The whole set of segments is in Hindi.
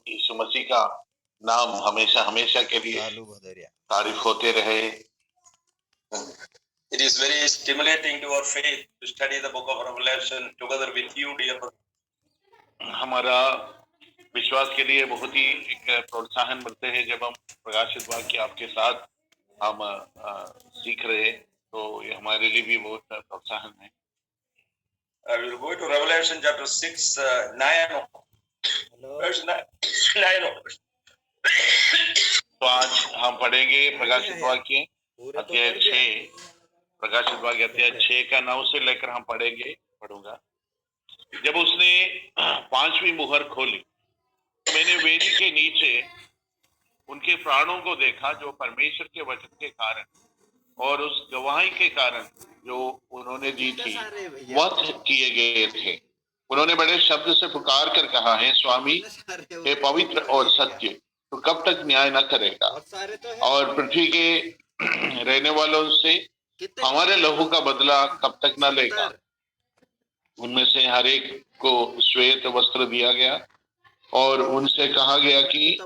यीशु मसीह का नाम हमेशा हमेशा के लिए तारीफ होते रहे। It is very stimulating to our faith to study the book of Revelation together with you, dear brother. हमारा विश्वास के लिए बहुत ही एक प्रोत्साहन मिलते हैं जब हम प्रकाशित वाक्य आपके साथ हम सीख रहे हैं, तो ये हमारे लिए भी बहुत प्रोत्साहन है। We will go to Revelation chapter 6, 9, verse 9. तो आज हम पढ़ेंगे प्रकाशित वाक्य अध्याय 6, प्रकाशित वाक्य अध्याय 6 का 9 से लेकर हम पढ़ूंगा। जब उसने 5वीं मुहर खोली, मैंने वेदी के नीचे उनके प्राणों को देखा जो परमेश्वर के वचन के कारण और उस गवाही के कारण जो उन्होंने दी थी वध किए गए थे। उन्होंने बड़े शब्द से पुकार कर कहा है, स्वामी हे पवित्र और सत्य, तो कब तक न्याय न करेगा और पृथ्वी के रहने वालों से हमारे लहू का बदला कब तक न लेगा। उनमें से हर एक को श्वेत वस्त्र दिया गया और उनसे कहा गया कि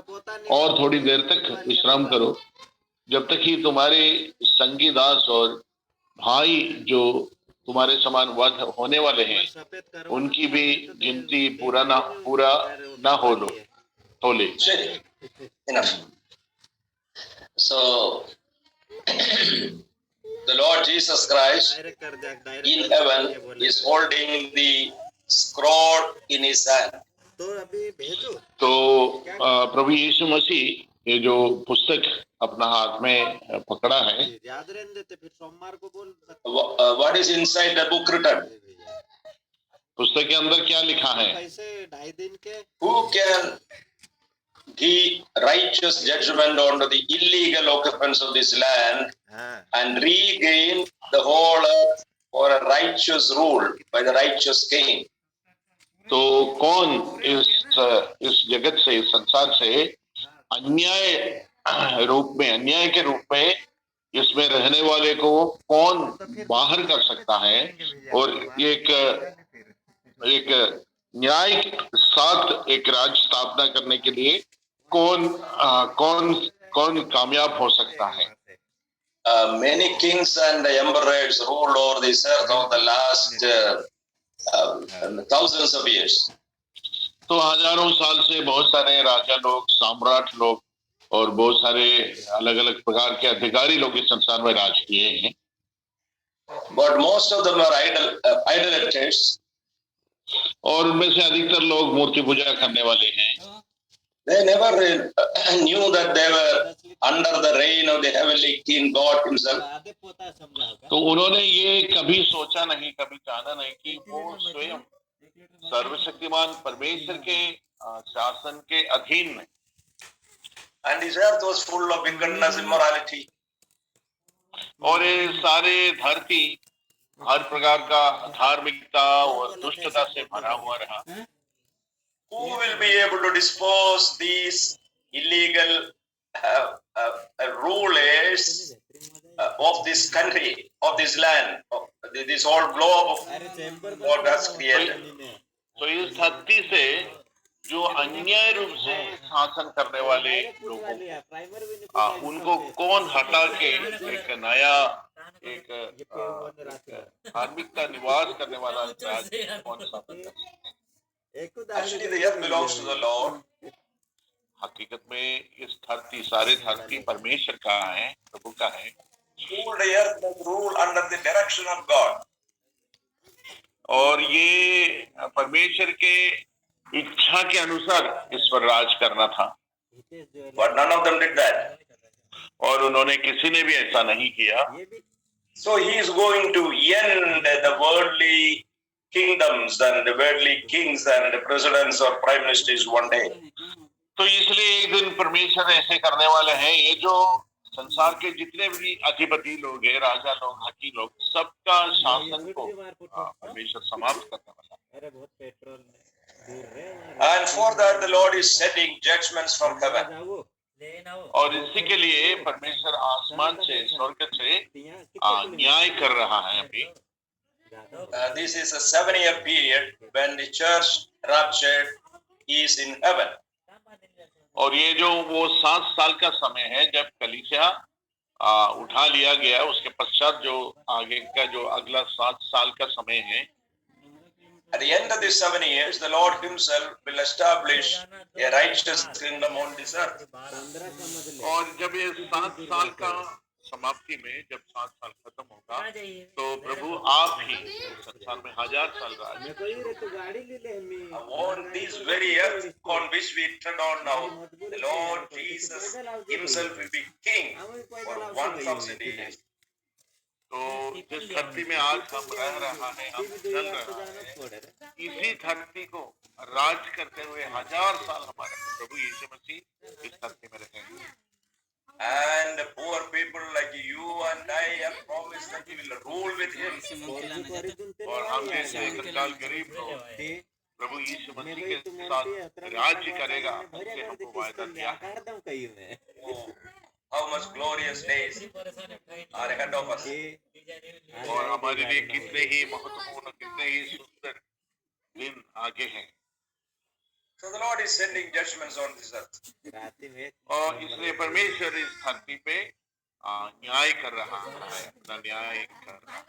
और थोड़ी देर तक विश्राम करो, जब तक कि तुम्हारे संगी दास और भाई जो तुम्हारे समान वध होने वाले हैं उनकी भी गिनती पूरा ना हो ले। So the Lord Jesus Christ in heaven is holding the scroll in his hand. तो प्रभु यीशु मसीह ये जो पुस्तक अपना हाथ में पकड़ा है, what is inside the book written? पुस्तक के अंदर क्या लिखा है? Who can give righteous judgment on the illegal occupants of this land and regain the whole earth for a righteous rule by the righteous king? तो कौन इस जगत से, इस संसार से अन्याय के रूप में इसमें रहने वाले को कौन बाहर कर सकता है और एक न्याय के साथ एक राज स्थापना करने के लिए कौन कामयाब हो सकता है? Many kings and emperors ruled over this earth over the last thousands of years. तो हजारों साल से बहुत सारे राजा लोग, सम्राट लोग और बहुत सारे अलग अलग प्रकार के अधिकारी लोग इस संसार में राज किए हैं। But most of them are idolaters. और उनमें से अधिकतर लोग मूर्ति पूजा करने वाले हैं। They never knew that they were under the reign of the heavenly King God himself. तो उन्होंने ये कभी सोचा नहीं, कभी जाना नहीं कि वो स्वयं सर्वशक्तिमान परमेश्वर के शासन के अधीन में। And this earth was full of wickedness, immorality. और ये सारे धरती हर प्रकार का धार्मिकता और दुष्टता से भरा हुआ रहा। Who will be able to dispose these illegal rulers of this country, of this land, of this whole globe God has created? तो इस धरती से जो अन्याय रूप से शासन करने वाले लोगों उनको कौन हटा के एक नया एक धार्मिकता निवास करने वाला राज कौन स्थापन कर? Actually, the earth belongs to the Lord. हकीकत में इस धरती, सारे धरती परमेश्वर का है, प्रभु का है। All the earth must rule under the direction of God. और ये परमेश्वर के इच्छा के अनुसार इस पर राज करना था। But none of them did that. और उन्होंने किसी ने भी ऐसा नहीं किया। So he is going to end the worldly kingdoms and the worldly kings and the presidents or prime ministers one day. तो इसलिए एक दिन परमेश्वर ऐसे करने वाले हैं, ये जो संसार के जितने भी अधिपति लोग हैं, राजा लोग, हकी लोग, सबका शासन को परमेश्वर समाप्त करने वाला है। And for that the Lord is sending judgments from heaven. और इसी के लिए परमेश्वर आसमान से, स्वर्ग से न्याय कर रहा है अभी। This is a 7-year period when the church raptured is in heaven. और ये जो वो 7 साल का समय है जब कलीसिया उठा लिया गया, उसके पश्चात जो आगे का जो अगला 7 साल का समय है, at the end of these 7 years, the Lord Himself will establish a righteous kingdom on this earth. और जब ये 7 साल का समाप्ति में, जब 7 साल खत्म होगा, तो प्रभु आप ही संसार में 1000 साल राज करेंगे। On this very earth on which we tread on now, the Lord Jesus Himself will be King for 1000 years. तो जिस धरती में आज हम रह रहा है, हम चल रहा है, इसी धरती को राज करते हुए 1000 साल हमारे प्रभु यीशु मसीह इस धरती में रहेंगे। And poor people like you and I have promised that we will rule with Him. और हम जैसे कंगाल गरीब लोग प्रभु यीशु मसीह के साथ राज्य करेगा, उससे हमको वायदा दिया है। How much glorious days are ahead of us. और हमारे लिए कितने ही महत्वपूर्ण, कितने ही सुंदर दिन आगे हैं। So the Lord is sending judgments on this earth. और इसलिए परमेश्वर इस धरती पे न्याय कर रहा है, अपना न्याय कर रहा है।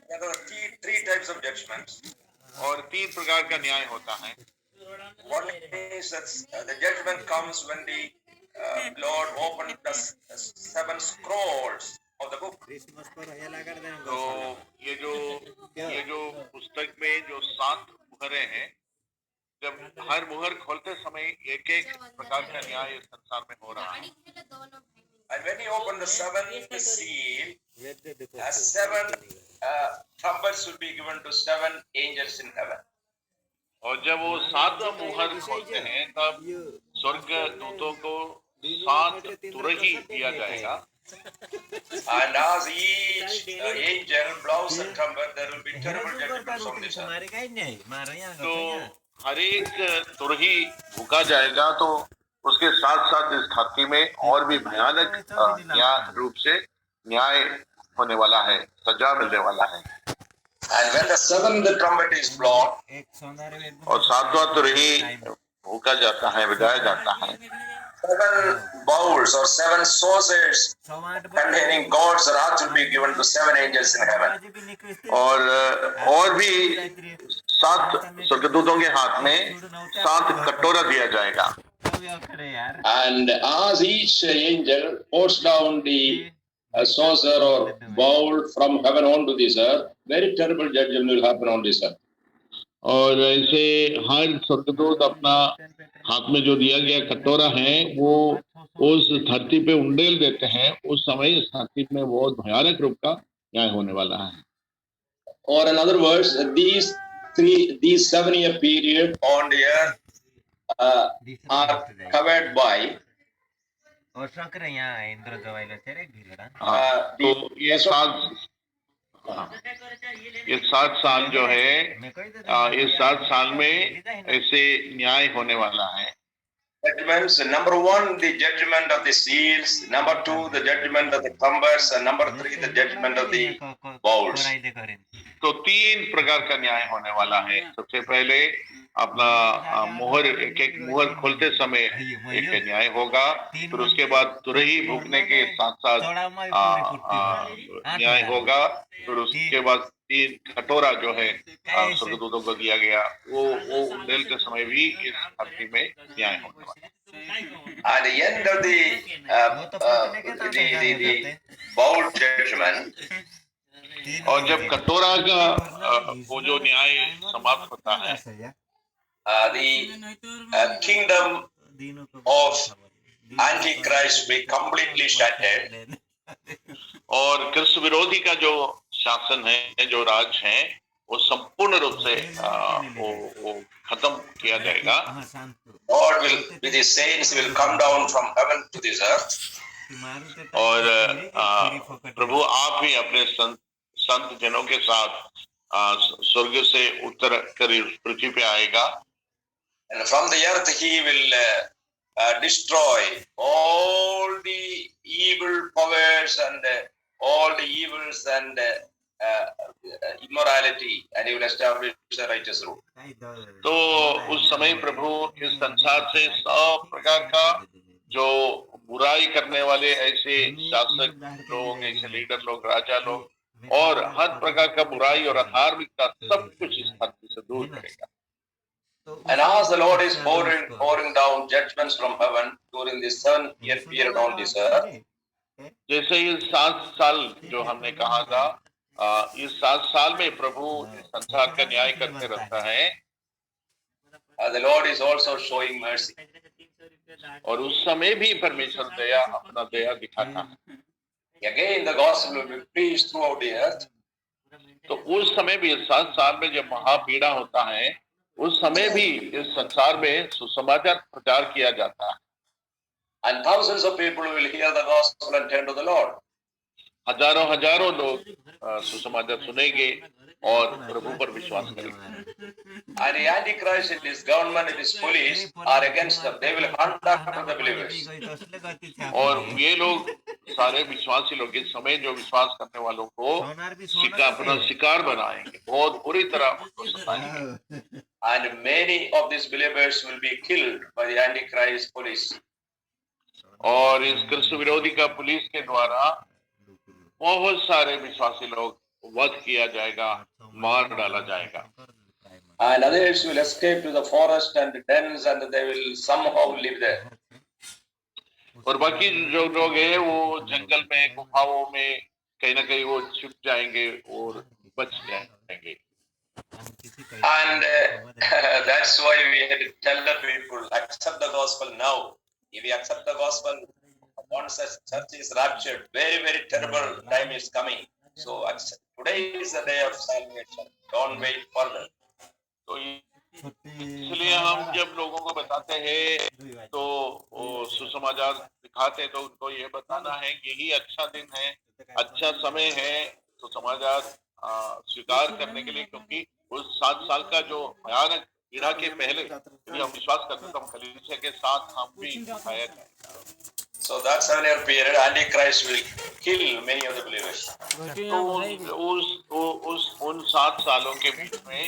There are three types of judgments. और 3 प्रकार का न्याय होता है। One is that the judgment comes when the Lord opened the 7 scrolls of the book. तो ये जो पुस्तक में जो 7 मुहरें हैं, जब हर मुहर खोलते समय एक-एक प्रकार का न्याय इस संसार में हो रहा है। And when He opened the 7th seal, 7 trumpets will be given to 7 angels in heaven. और जब वो 7वां मुहर खोलते हैं, तब स्वर्ग दूतों को 7 तुरही दिया जाएगा। And as each angel blows a trumpet, there will be terrible judgments on this earth. तो हर एक तुरही फूका जाएगा, तो उसके साथ साथ इस धरती में और भी भयानक रूप से न्याय होने वाला है, सजा मिलने वाला है। And when the 7th trumpet is blown, और 7वां तुरही फूका जाता है, बजाया जाता है, 7 bowls or 7 saucers containing God's wrath will be given to 7 angels in heaven. और भी 7 स्वर्गदूतों के हाथ में 7 कटोरा दिया जाएगा। And as each angel pours down the saucer or bowl from heaven onto this earth, very terrible judgment will happen on this earth. और ऐसे हर स्वर्गदूत अपना हाथ में जो दिया गया कटोरा है, वो उस धरती पे उंडेल देते हैं। उस समय इस धरती में बहुत भयानक रूप का न्याय होने वाला है। Or in other words, these 7-year period on the earth are covered by तो ये 7 साल जो है, इस 7 साल में ऐसे न्याय होने वाला है। Judgments. Number 1, the judgment of the seals. Number 2, the judgment of the trumpets. And number 3, the judgment of the bowls. तो 3 प्रकार का न्याय होने वाला है। सबसे पहले अपना मुहर, एक मुहर खोलते समय एक न्याय होगा, फिर उसके बाद तुरही फूकने के साथ साथ न्याय होगा, फिर उसके बाद 3 कटोरा जो है स्वर्गदूतों को दिया गया, वो उंडेल के समय भी इस धरती में न्याय होने वाला है। At the end of the bowl judgment, और जब कटोरा का वो जो न्याय समाप्त होता है, the kingdom of Antichrist will be completely shattered. और कृष्ण विरोधी का जो शासन है, जो राज है, वो संपूर्ण रूप से वो खत्म किया जाएगा। God will, with His saints, will come down from heaven to this earth. और प्रभु आप ही अपने संत जनों के साथ स्वर्ग से उतर कर पृथ्वी पे आएगा। And from the earth He will destroy all the evil powers and all the evils and immorality, and he will establish the righteous rule. तो उस समय प्रभु इस संसार से सब प्रकार का जो बुराई करने वाले ऐसे शासक लोग, ऐसे लीडर लोग, राजा लोग और हर प्रकार का बुराई और अधार्मिकता सब कुछ इस धरती से दूर करेगा. And as the Lord is pouring down judgments from heaven during this 7-year period on this earth, जैसे ये 7 साल जो हमने कहा था, इस 7 साल में प्रभु इस संसार का न्याय करते रहता है. the Lord is also showing mercy. और उस समय भी परमेश्वर दया, अपना दया दिखाता है. Again, the gospel will be preached throughout the earth. तो उस समय भी 7 साल में जब महापीड़ा होता है, उस समय भी इस संसार में सुसमाचार प्रचार किया जाता है. And thousands of people will hear the gospel and turn to the Lord. हजारों लोग सुसमाचार सुनेंगे और प्रभु पर विश्वास करेंगे. And the Antichrist and his government and his police are against them. They will hunt after the believers. और ये लोग सारे विश्वासी लोग इस समय जो विश्वास करने वालों को अपना शिकार बनाएंगे, बहुत बुरी तरह उनको सताएंगे. And many of these believers will be killed by the Antichrist police. और इस कृष्ण विरोधी का पुलिस के द्वारा बहुत सारे विश्वासी लोग वध किया जाएगा, मार डाला जाएगा. And others will escape to the forest and the dens, and they will somehow live there. और बाकी जो लोग हैं वो जंगल में, गुफाओं में कहीं ना कहीं वो छुप जाएंगे और बच जाएंगे. And that's why we had to tell the people, accept the gospel now. If you accept the gospel, once the church is raptured, very terrible time is coming. So today is the day of salvation. Don't wait further. तो इसलिए हम जब लोगों को बताते हैं तो सुसमाचार दिखाते हैं तो उनको ये बताना है यही अच्छा दिन है, अच्छा समय है सुसमाचार स्वीकार करने के लिए, क्योंकि उस 7 साल का जो भयानक पीड़ा के पहले यदि हम विश्वास करते तो हम कलीसिया के साथ हम भी दिखाया जाएगा. So that 7-year period, Antichrist will kill many of the believers. तो उन 7 सालों के बीच में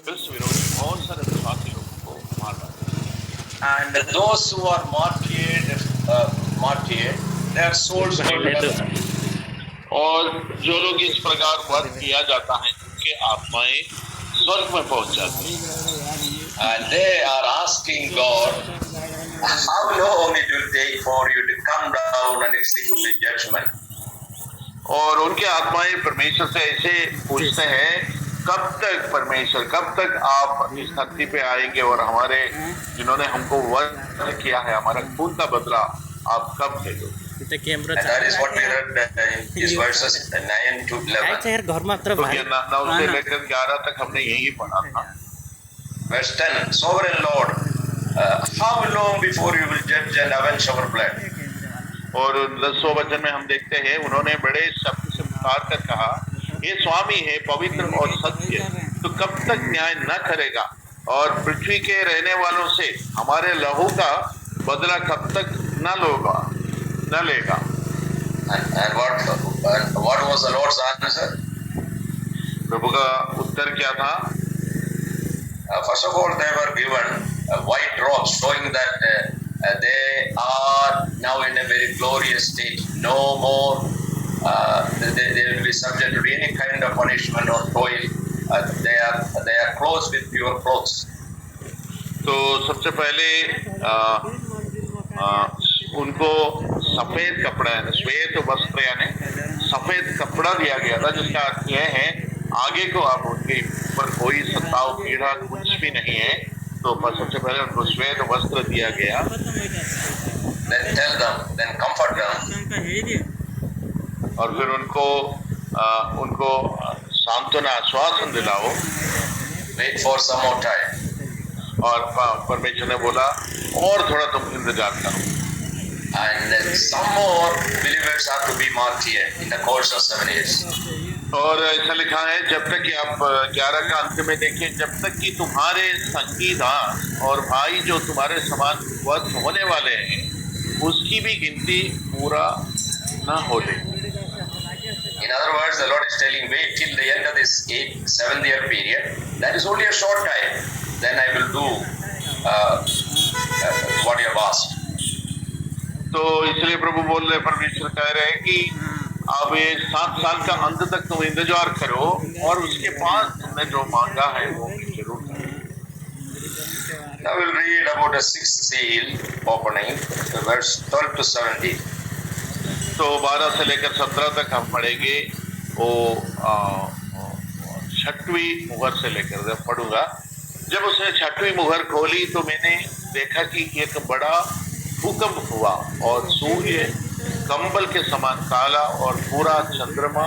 कृष्ण विरोधी बहुत सारे विश्वासी लोगों को मार डालेगा. And those who are martyred, their souls will be heaven. और जो लोग इस प्रकार वध किया जाता है उनके आत्माएं स्वर्ग में पहुंच जाती हैं. And they are asking God, how long it will take for you to come down and execute the judgment? और उनके आत्माएं परमेश्वर से ऐसे पूछते हैं, कब तक परमेश्वर, कब तक आप इस धरती पे आएंगे और हमारे जिन्होंने हमको वध किया है, हमारा खून का बदला आप कब लेंगे? And that is what we read in these verses 9 to 11. 9 से लेकर 11 तक हमने यही पढ़ा था. Verse 10, Sovereign Lord, how long before you will judge and avenge our blood? और 10वें वचन में हम देखते हैं उन्होंने बड़े शब्द से पुकार कर कहा, ये स्वामी है पवित्र और सत्य, तो कब तक न्याय न करेगा और पृथ्वी के रहने वालों से हमारे लहू का बदला कब तक न लेगा. And what was the Lord's answer? प्रभु का उत्तर क्या था? First of all, they were given a white robe showing that they are now in a very glorious state. No more they will be subject to any kind of punishment or toil. They are clothed with pure clothes. तो सबसे पहले उनको सफेद कपड़ा, श्वेत वस्त्र यानी सफेद कपड़ा दिया गया था, जिसका अर्थ यह है आगे को आप उनके ऊपर कोई सताव पीड़ा कुछ भी नहीं है. तो सबसे पहले उनको श्वेत वस्त्र दिया गया. Then tell them, then comfort them. और फिर उनको सांत्वना, आश्वासन दिलाओ. Wait for some more time. और परमेश्वर ने बोला और थोड़ा तुम इंतजार करो. And then some more believers have to be martyred in the course of 7 years. और ऐसा लिखा है जब तक कि आप 11 का अंत में देखिए, जब तक कि तुम्हारे संगी दास और भाई जो तुम्हारे समान वध होने वाले हैं उसकी भी गिनती पूरा न हो ले. In other words, the Lord is telling, wait till the end of this 7th-year period. That is only a short time. Then I will do what you have asked. तो इसलिए प्रभु बोल रहे, परमेश्वर कह रहे हैं कि अब ये 7 साल का अंत तक तुम इंतजार करो और उसके बाद तुमने जो मांगा है वो जरूर करो। Now we'll read about the 6th seal opening, verse 12 to 17. तो 12 से लेकर 17 तक हम पढ़ेंगे। वो 6वीं मुहर से लेकर पढ़ूंगा। जब उसने 6वीं मुहर खोली तो मैंने देखा कि एक बड़ा भूकंप हुआ और सूर्य कंबल के समान काला और पूरा चंद्रमा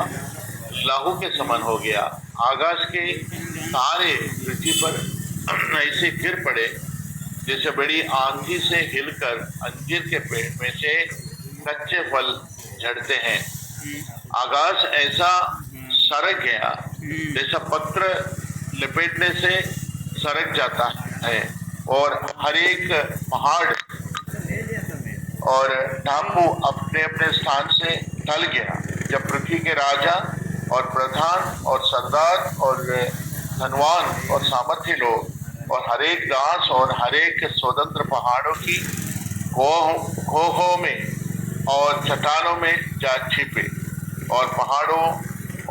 लाहू के समान हो गया। आकाश के तारे पृथ्वी पर ऐसे गिर पड़े जैसे बड़ी आंधी से हिलकर अंजीर के पेड़ में से कच्चे फल झड़ते हैं। आकाश ऐसा सरक गया जैसा पत्र लपेटने से सरक जाता है और हर एक पहाड़ और टापू अपने अपने स्थान से टल गया। जब पृथ्वी के राजा और प्रधान और सरदार और धनवान और सामर्थ्य लोग और हर एक दास और हर एक स्वतंत्र पहाड़ों की कोहों में और चट्टानों में जा छिपे और पहाड़ों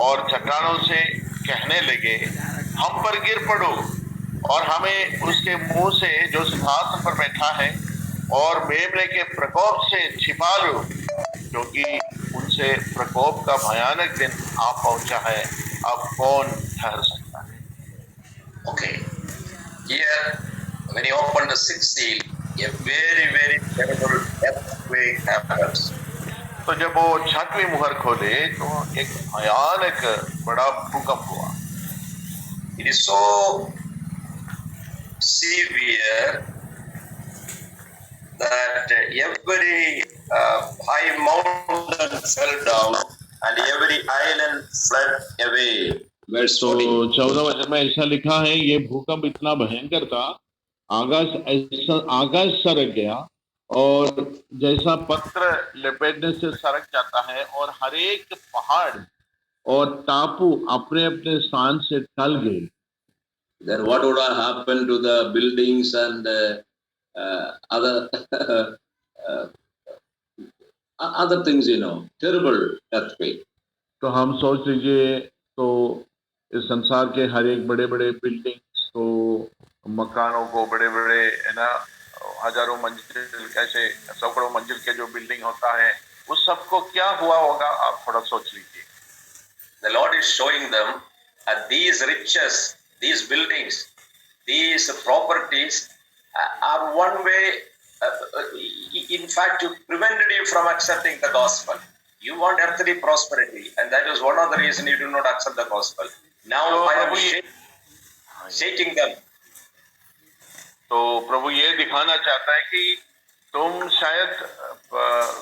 और चट्टानों से कहने लगे, हम पर गिर पड़ो और हमें उसके मुंह से जो सिंहासन पर बैठा है और मेमने के प्रकोप से छिपा लो, क्योंकि उनसे प्रकोप का भयानक दिन आ पहुंचा है। अब कौन ठहर सकता है? Okay. Here, when he opened the 6th seal, a very, very terrible earthquake happens. तो जब वो 6वीं मुहर खोले तो एक भयानक बड़ा भूकंप हुआ। It is so severe that every high mountain fell down and every island fled away. Verse 14. तो 14 वचन में ऐसा लिखा है, ये भूकंप इतना भयंकर था, आकाश सरक गया और जैसा पत्र लपेटने से सरक जाता है और हर एक पहाड़ और टापू अपने अपने स्थान से टल गए। Then what would have happened to the buildings and other other things, terrible earthquake. तो हम सोच लीजिए, तो इस संसार के हर एक बड़े बड़े बिल्डिंग्स, तो मकानों को बड़े बड़े है ना, हजारों मंजिल कैसे सैकड़ों मंजिल के जो बिल्डिंग होता है, उस सबको क्या हुआ होगा, आप थोड़ा सोच लीजिए। The Lord is showing them these riches, these buildings, these properties are one way, in fact, you prevented you from accepting the gospel. You want earthly prosperity, and that is one of the reasons you do not accept the gospel. Now I am shaking them. तो प्रभु ये दिखाना चाहता है कि तुम शायद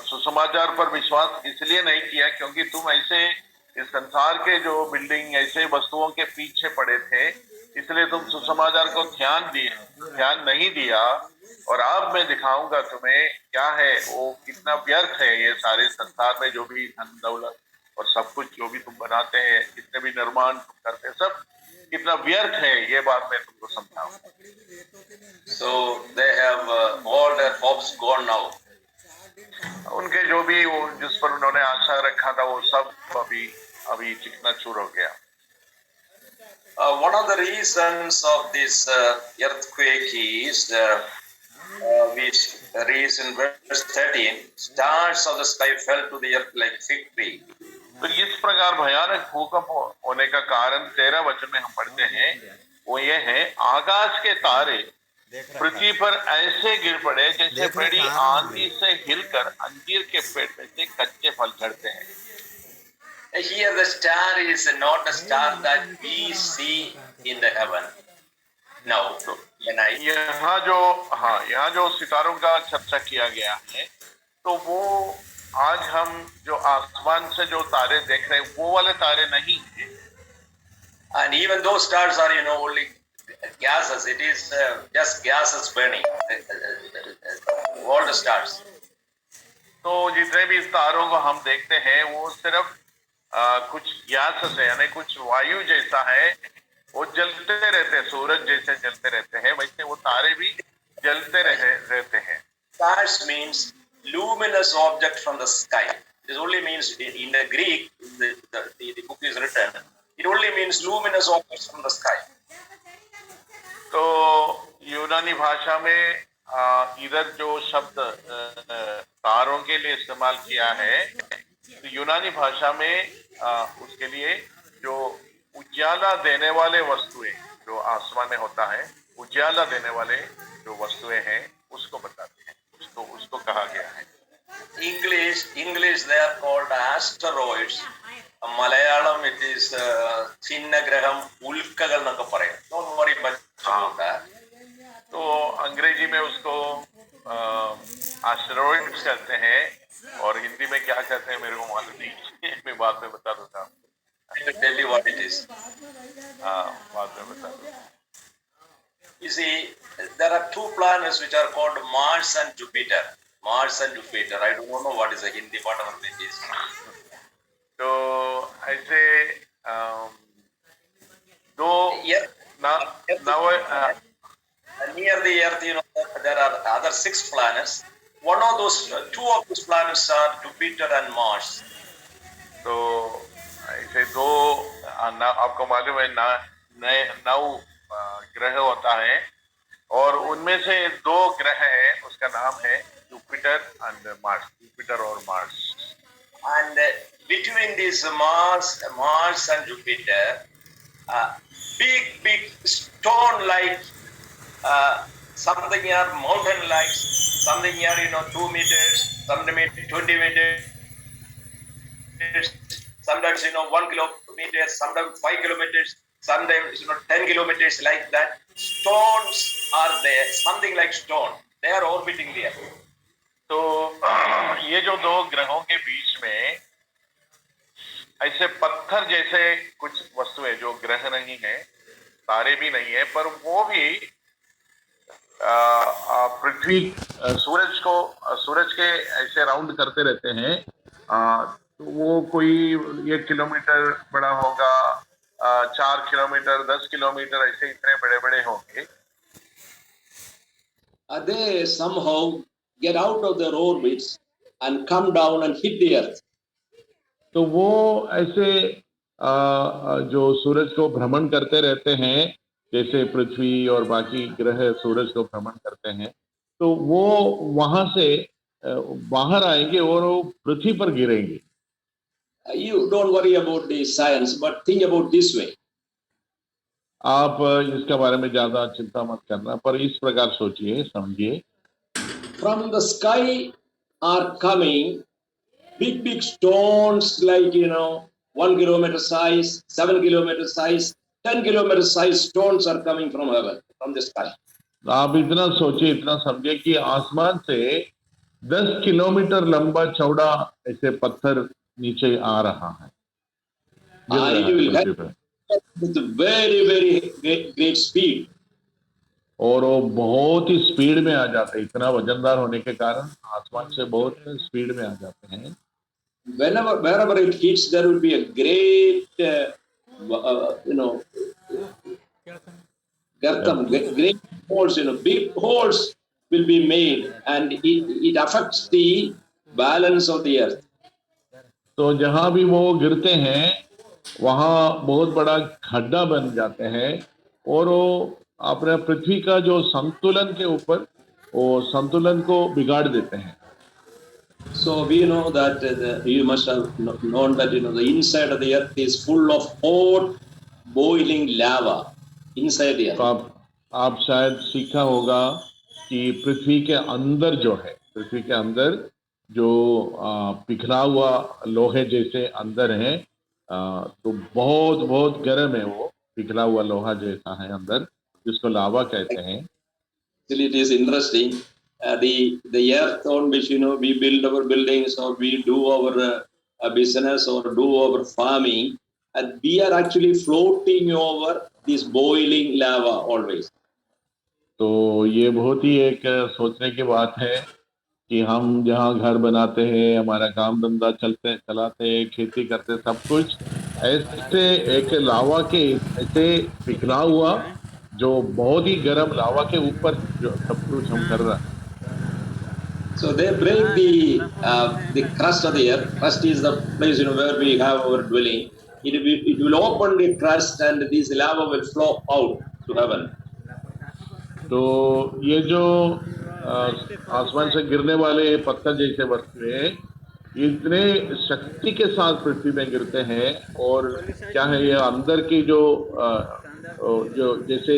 सुसमाचार पर विश्वास इसलिए नहीं किया क्योंकि तुम ऐसे इस संसार के जो बिल्डिंग ऐसे वस्तुओं के पीछे पड़े थे, इसलिए तुम सुसमाचार को ध्यान नहीं दिया। और अब मैं दिखाऊंगा तुम्हें क्या है, वो कितना व्यर्थ है ये सारे संसार में जो भी धन दौलत और सब कुछ जो भी तुम बनाते हैं, जितने भी निर्माण तुम करते हैं, सब कितना व्यर्थ है, ये बात मैं तुमको समझाऊंगा। So they have all their hopes gone now. उनके जो भी वो जिस पर उन्होंने आशा रखा था वो सब अभी चिकनाचूर हो गया। One of the reasons of this earthquake is we read in verse 13, stars of the sky fell to the earth like fig tree. तो इस प्रकार भयानक भूकंप होने का कारण 13 वचन में हम पढ़ते हैं, वो ये है, आकाश के तारे पृथ्वी पर ऐसे गिर पड़े जैसे बड़ी आंधी से हिलकर अंजीर के पेड़ में से कच्चे फल झड़ते हैं। Here the star is not a star that we see in the heaven. Now, यहाँ जो सितारों का चर्चा किया गया है, तो वो आज हम जो आसमान से जो तारे देख रहे हैं, वो वाले तारे नहीं हैं। And even those stars are, only gases. It is just gases burning. All the stars. तो जितने भी तारों को हम देखते हैं, वो सिर्फ कुछ गैस है यानी कुछ वायु जैसा है, वो जलते रहते हैं, सूरज जैसे जलते रहते हैं, वैसे वो तारे भी जलते रहते हैं। Stars means luminous object from the sky. This only means in the Greek, the book is written. It only means luminous objects from the sky. तो यूनानी भाषा में इधर जो शब्द तारों के लिए इस्तेमाल किया है, तो यूनानी भाषा में उसके लिए जो उजाला देने वाले वस्तुएं जो आसमान में होता है, उजाला देने वाले जो वस्तुएं हैं उसको बताते हैं, उसको कहा गया है। English they are called asteroids. Malayalam it is Chinnagraham Ulkagal എന്നൊക്കെ പറയും. Don't worry much about that. तो अंग्रेजी में उसको एस्टेरॉइड्स कहते हैं, और हिंदी में क्या कहते हैं मेरे को मालूम नहीं, मैं बाद में बता दूंगा। I will tell you what it is. बाद में बता दूंगा। You see, there are two planets which are called Mars and Jupiter. Mars and Jupiter. I don't know what is the Hindi, whatever it is. तो ऐसे दो near the Earth, you know, there are other 6 planets. One of those, 2 of those planets are Jupiter and Mars. तो ऐसे दो आपको मालूम है 9 ग्रह होता है, और उनमें से 2 ग्रह है, उसका नाम है जुपिटर एंड मार्स, जुपिटर और Mars. And between these Mars and Jupiter, big stone-like something are mountain-like, something are 2 meters, something 20 meters, sometimes 1 kilometer, sometimes 5 kilometers, sometimes 10 kilometers, like that. Stones are there, something like stone. They are orbiting the Earth. तो ये जो 2 ग्रहों के बीच में ऐसे पत्थर जैसे कुछ वस्तुएं जो ग्रह नहीं है, तारे भी नहीं है, पर वो भी पृथ्वी सूरज के ऐसे राउंड करते रहते हैं। तो वो कोई 1 किलोमीटर बड़ा होगा, 4 किलोमीटर, 10 किलोमीटर, ऐसे इतने बड़े बड़े होंगे। They somehow get out of their orbits and come down and hit the Earth. तो वो ऐसे जो सूरज को भ्रमण करते रहते हैं, जैसे पृथ्वी और बाकी ग्रह सूरज को भ्रमण करते हैं, तो वो वहां से बाहर आएंगे और वो पृथ्वी पर गिरेंगे। You don't worry about the science, but think about this way. आप इसके बारे में ज्यादा चिंता मत करना, पर इस प्रकार सोचिए, समझिए। From the sky are coming big stones, like 1 kilometer size, 7 kilometer size, 10 kilometer size stones are coming from heaven, from the sky. आप इतना सोचिए, इतना समझिए कि आसमान से 10 किलोमीटर लंबा चौड़ा ऐसे पत्थर नीचे आ रहा है, with very great speed. और वो बहुत ही स्पीड में आ जाते हैं, इतना वजनदार होने के कारण आसमान से बहुत स्पीड में आ जाते हैं। Wherever it hits, there will be a great great holes, big holes will be made, and it affects the balance of the Earth. तो जहां भी वो गिरते हैं वहां बहुत बड़ा खड्डा बन जाते हैं, और वो अपने पृथ्वी का जो संतुलन के ऊपर वो संतुलन को बिगाड़ देते हैं। So we know that you must have known that the inside of the Earth is full of hot boiling lava inside the Earth. तो आप शायद सीखा होगा कि पृथ्वी के अंदर जो है, पृथ्वी के अंदर जो पिघला हुआ लोहे जैसे अंदर है, तो बहुत गर्म है, वो पिघला हुआ लोहा जैसा है अंदर, जिसको लावा कहते हैं। It is interesting. The earth on which we build our buildings, or we do our business, or do our farming, and we are actually floating over this boiling lava always. तो ये बहुत ही एक सोचने की बात है कि हम जहाँ घर बनाते हैं, हमारा काम धंधा चलाते हैं, खेती करते, सब कुछ ऐसे एक लावा के ऐसे पिघला हुआ, जो बहुत ही गर्म लावा के ऊपर जो सब कुछ हम कर रहा है। So they break the crust of the earth. Crust is the place where we have our dwelling. It will open the crust and this lava will flow out to heaven. तो ये जो आसमान से गिरने वाले पत्थर जैसे वस्तु है, ये इतने शक्ति के साथ पृथ्वी में गिरते हैं। और क्या है, ये अंदर की जो जैसे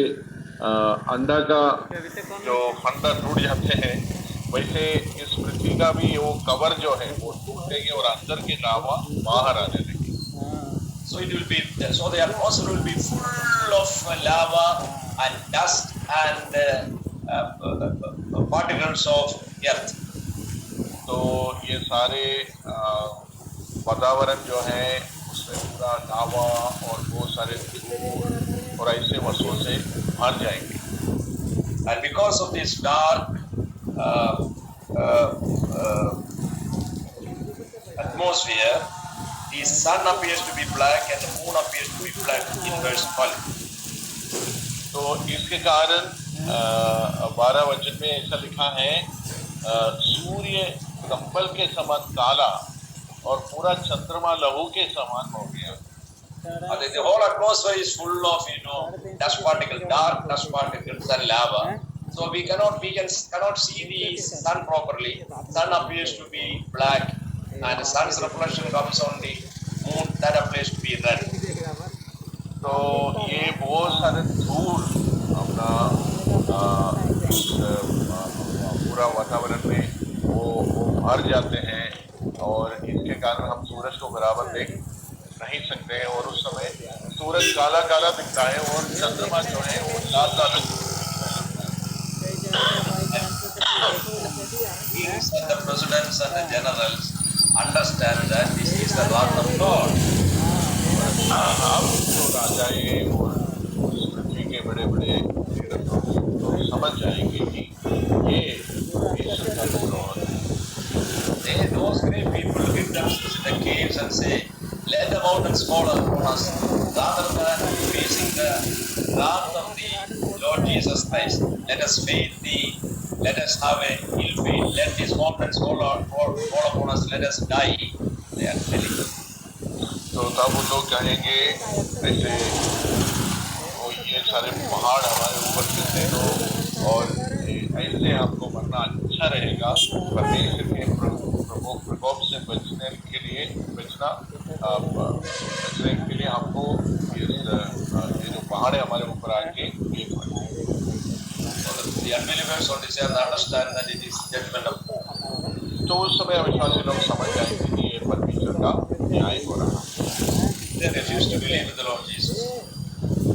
अंडा का जो फंदा टूट जाते हैं, वैसे इस पृथ्वी का भी वो कवर जो है वो टूटेंगे और अंदर के लावा बाहर आने लगेगी। So the atmosphere will be full of lava and dust and particles of earth. तो ये सारे वातावरण जो है उसमें पूरा लावा और बहुत सारे धूल और ऐसे वस्तुओं से भर जाएंगे। And because of this dark atmosphere, the sun appears to be black and the moon appears to be black in verse 12. तो इसके कारण 12 वचन में ऐसा लिखा है, सूर्य कंबल के समान काला और पूरा चंद्रमा लहू के समान हो गया। And the whole atmosphere is full of dust particles, dark dust particles and lava. So we cannot see the sun properly. Sun appears to be black, and the sun's reflection comes on the moon, that appears to be red. तो ये बहुत सारे धूल अपना पूरा वातावरण में वो भर जाते हैं, और इसके कारण हम सूरज को बराबर देख नहीं सकते हैं। और उस समय सूरज काला काला दिखता है और चंद्रमा जो है वो लाल लाल Kings and the presidents and the generals understand that this is the wrath of God. अब जो राजाएं और इस पृथ्वी के बड़े बड़े तो समझ जाएंगे कि ये ईश्वर का क्रोध है। Those great people give themselves in the caves and say, let the mountains fall upon us, rather than facing the wrath of the Lord Jesus Christ. Let us have a ill fate. Let these mountains fall upon us. Let us die. They are telling. तो तब वो लोग कहेंगे ऐसे, वो ये सारे पहाड़ हमारे ऊपर गिरने दो और ऐसे हमको मरना अच्छा रहेगा। परमेश्वर के प्रकोप से बचने के लिए हमको ये जो पहाड़ है हमारे ऊपर आके ये The unbelievers on this earth understand that it is judgment of God. तो उस समय अविश्वासी लोग समझ जाएंगे कि ये परमेश्वर का न्याय हो रहा है। They refuse to believe in the Lord Jesus.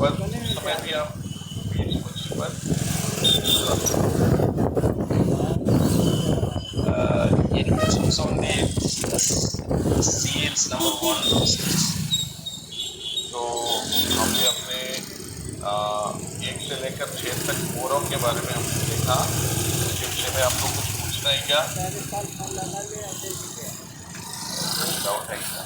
पर उस समय भी हम यीशु मसीह पर It mentions on the seals number 1. तो हमने अपने 1 से लेकर 6 तक मोरों के बारे में हमने देखा। इसके विषय में आपको कुछ पूछना है क्या? डाउट है क्या?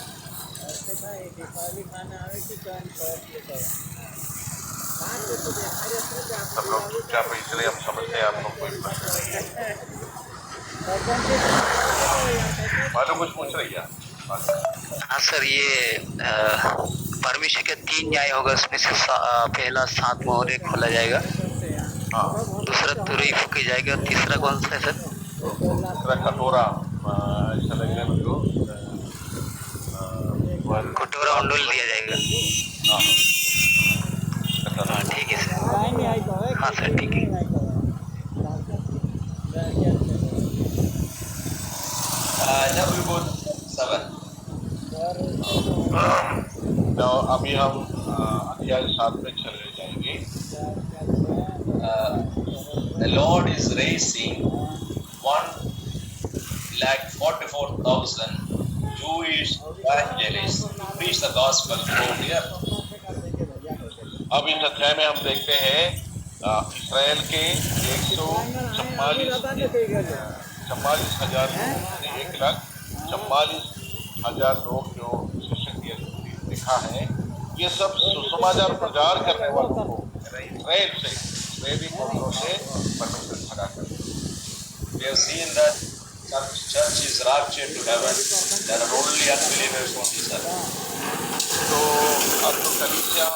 सब लोग चुपचाप है, इसलिए हम समझते हैं आपको कोई प्रश्न नहीं है। मालूम कुछ पूछ रही है? हाँ सर, ये परमेश्वर के 3 न्याय होगा, उसमें से पहला 7 मोहरे खोला जाएगा, दूसरा तुरई फूकी जाएगी, और तीसरा कौन सा है सर? तीसरा कटोरा, ऐसा लग रहा है मुझको, कटोरा उंडोल दिया जाएगा। हाँ ठीक है सर। हाँ सर ठीक है। Now we go 7. तो अभी हम अध्याय 7 में चले जाएंगे। The Lord is raising 1,44,000 Jewish evangelists to preach the gospel throughout the earth. अब इस अध्याय में हम देखते हैं इस्राएल के 144 44,000 लोग, 1,44,000 लोग जो शीर्षक लिखा है, ये सब सुसमाचार प्रचार करने वालों को इस्राएली कौमों से परमेश्वर खड़ा कर। We have seen that church is raptured to heaven. There are only unbelievers on this earth. तो अब तो कलीसिया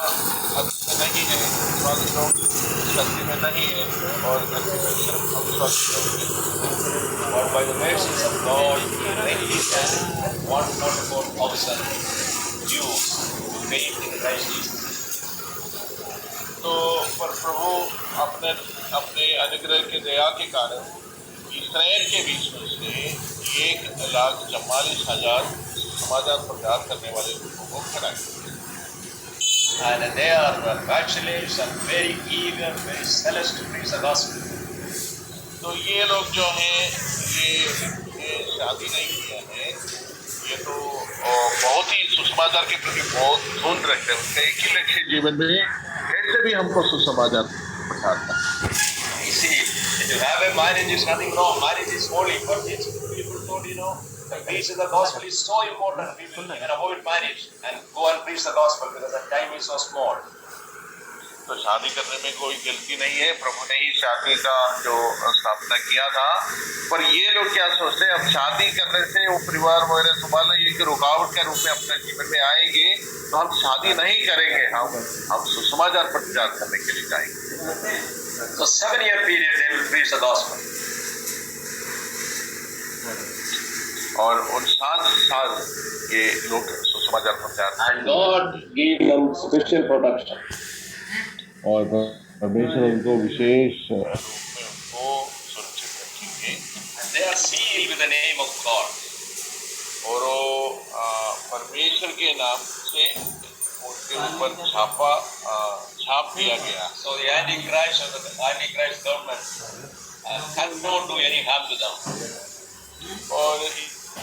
धरती में नहीं है, विश्वासी लोग धरती में नहीं है, और धरती में सिर्फ अविश्वासी लोग हैं। But by the mercies of God, He raised 144,000 Jews to faith in Christ Jesus. तो पर प्रभु अपने अनुग्रह के दया के कारण इस्राएल के बीच में से 1,44,000 समाचार प्रचार करने वाले लोगों को खड़ा किया। And they are bachelors and very eager, very zealous to preach the gospel. तो ये लोग जो हैं, ये शादी नहीं किया है, ये तो बहुत ही सुसमाचार के प्रति बहुत धुन रखते हैं। उनका एक ही लक्ष्य जीवन में कैसे भी हमको सुसमाचार प्रचारना। You see, if you have a marriage, is nothing wrong. Marriage is holy, but people don't, the preaching the gospel is so important. People can avoid marriage and go and preach the gospel because the time is so small. तो शादी करने में कोई गलती नहीं है, प्रभु ने ही शादी का जो स्थापना किया था। पर ये लोग क्या सोचते हैं, अब शादी करने से वो परिवार वगैरह संभालना ये कि रुकावट के रूप में अपने जीवन में आएंगे, तो हम शादी नहीं करेंगे, हम सुसमाचार प्रचार करने के लिए जाएंगे। So 7-year period they will preach the gospel. और उन 7 साल ये लोग सुसमाचार प्रचार And God gave them special protection. और परमेश्वर उनको विशेष रूप में उनको सुरक्षित रखेंगे। And they are sealed with the name of God. और वो परमेश्वर के नाम से उनके ऊपर छाप दिया गया। So the Antichrist and the Antichrist government cannot do any harm to them. और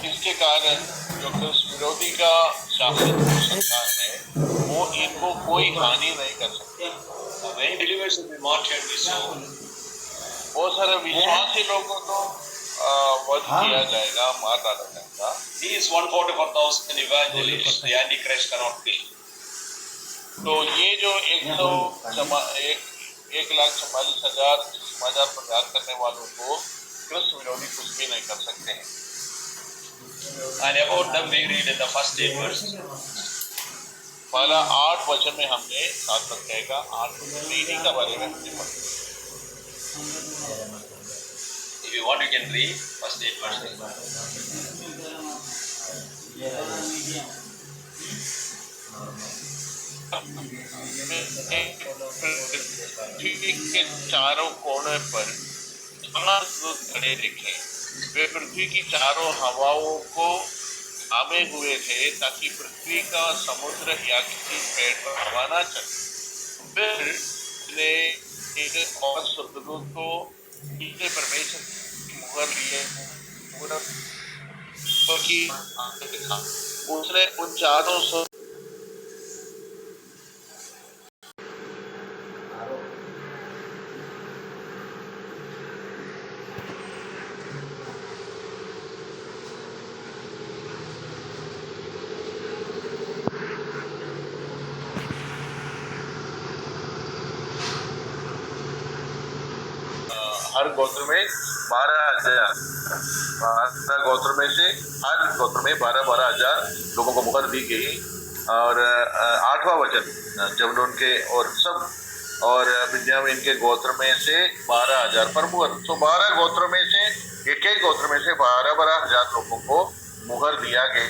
इसके कारण जो क्रिस्त विरोधी का शासन सरकार है, वो इनको कोई हानि नहीं कर सकती। Many believers will be martyred this soon. बहुत सारे विश्वासी लोगों को वध किया जाएगा, मार डाला जाएगा। These 144,000 evangelists, the Antichrist cannot kill. तो ये जो 1,44,000 समाचार प्रचार करने वालों को क्रिस्त विरोधी कुछ भी नहीं कर सकते हैं। And about them we read in the first 8 verses. पहला 8 वचन में हमने 7 अध्याय का 8 वचन में इन्हीं का बारे में हमने पढ़ा। If you want, you can read first 8 verses. पृथ्वी के चारों कोने पर 5 दूत खड़े देखे। वे पृथ्वी की चारों हवाओं को थामे हुए थे ताकि पृथ्वी का समुद्र या किसी पेड़ पर हवा न चले। फिर ने एक और स्वर्गदूत को नीचे परमेश्वर की मुहर लिए उसने उन चारों हर गोत्र में 12,000 गोत्र में से हर गोत्र में 12,000 लोगों को मुहर दी गई। और 8वां वचन जबूलून के और सब और बिन्यामीन के गोत्र में से 12,000 पर मुहर। तो 12 गोत्रों में से एक गोत्र में से 12,000 लोगों को मुहर दिया गया।